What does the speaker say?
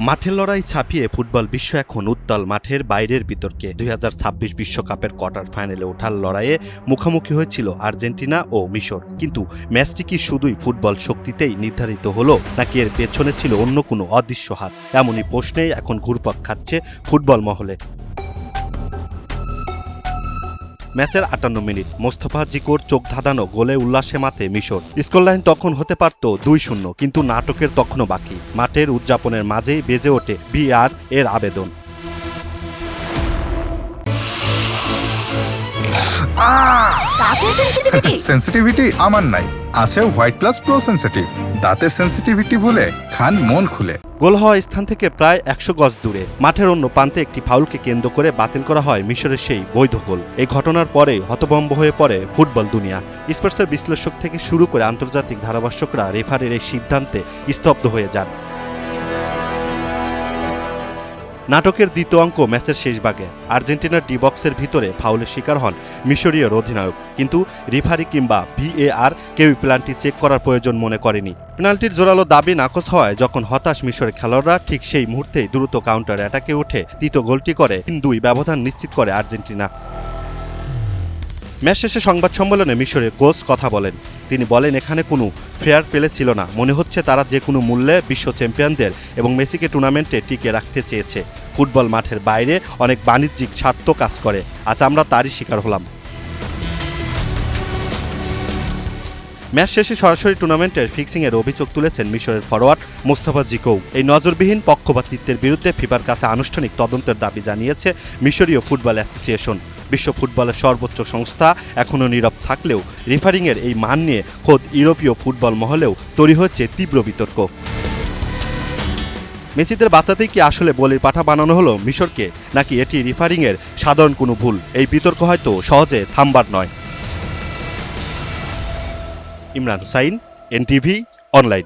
মাঠের লড়াই ছাপিয়ে ফুটবল বিশ্ব এখন উত্তাল মাঠের বাইরের বিতর্কে 2026 বিশ্বকাপের কোয়ার্টার ফাইনালে ওঠার লড়াইয়ে মুখোমুখি হয়েছিল আর্জেন্টিনা ও মিশর। কিন্তু ম্যাচটি কি শুধুই ফুটবল শক্তিতেই নির্ধারিত হলো, নাকি এর পেছনে ছিল অন্য কোনো অদৃশ্য হাত? এমনই প্রশ্নেই এখন ঘুরপাক খাচ্ছে ফুটবল মহলে। ম্যাচের 58 মিনিট মোস্তফা জিকোর চোখ ধাঁধানো গোলে উল্লাসে মাতে মিশর। স্কোরলাইন তখন হতে পারত 2-0, কিন্তু নাটকের তখনও বাকি। মাঠের উদযাপনের মাঝেই বেজে ওঠে ভিআর এর আবেদন। সেন্সিটিভিটি আমার নাই, আছে হোয়াইট প্লাস প্রো সেন্সিটিভ। দাঁতের সেন্সিটিভিটি বলে খান মন খুলে। গোল হওয়া স্থান থেকে প্রায় 100 গজ দূরে মাঠের অন্য প্রান্তে একটি ফাউলকে কেন্দ্র করে বাতিল করা হয় মিশরের সেই বৈধ গোল। এই ঘটনার পরেই হতভম্ব হয়ে পড়ে ফুটবল দুনিয়া। স্পোর্টসের বিশ্লেষক থেকে শুরু করে আন্তর্জাতিক ধারাভাষ্যকরা রেফারির এই সিদ্ধান্তে স্তব্ধ হয়ে যান। নাটকের দ্বিতীয় অঙ্ক ম্যাচের শেষ ভাগে আর্জেন্টিনার ডি বক্সের ভিতরে ফাউলের শিকার হন মিশরীয় অধিনায়ক, কিন্তু রেফারি কিংবা ভিএআর কেউই পেনাল্টি চেক করার প্রয়োজন মনে করেনি। পেনাল্টির জোরালো দাবি নাকচ হওয়ায় যখন হতাশ মিশরের খেলোয়াড়রা, ঠিক সেই মুহূর্তেই দ্রুত কাউন্টার অ্যাটাকে উঠে তৃতীয় গোলটি করে 3-2 ব্যবধান নিশ্চিত করে আর্জেন্টিনা। ম্যাচ শেষে সংবাদ সম্মেলনে মিশরের কোচ কথা বলেন। তিনি বলেন, এখানে কোনো ফেয়ার প্লে ছিল না। মনে হচ্ছে তারা যে কোনো মূল্যে বিশ্ব চ্যাম্পিয়নদের এবং মেসিকে টুর্নামেন্টে টিকে রাখতে চেয়েছে। ফুটবল মাঠের বাইরে অনেক বাণিজ্যিক স্বার্থ কাজ করে, আজ আমরা তারই শিকার হলাম। ম্যাচ শেষে সরাসরি টুর্নামেন্টের ফিক্সিংয়ের অভিযোগ তুলেছেন মিশরের ফরোয়ার্ড মোস্তফা জিকো। এই নজরবিহীন পক্ষপাতিত্বের বিরুদ্ধে ফিফার কাছে আনুষ্ঠানিক তদন্তের দাবি জানিয়েছে মিশরীয় ফুটবল অ্যাসোসিয়েশন। বিশ্ব ফুটবলের সর্বোচ্চ সংস্থা এখনও নীরব থাকলেও রেফারিংয়ের এই মান নিয়ে খোদ ইউরোপীয় ফুটবল মহলেও তৈরি হচ্ছে তীব্র বিতর্ক। মেসিদের বাঁচাতেই কি আসলে বলির পাঠা বানানো হলো মিশরকে, নাকি এটি রেফারিংয়ের সাধারণ কোনো ভুল? এই বিতর্ক হয়তো সহজে থামবার নয়। Imran Hussain, NTV online.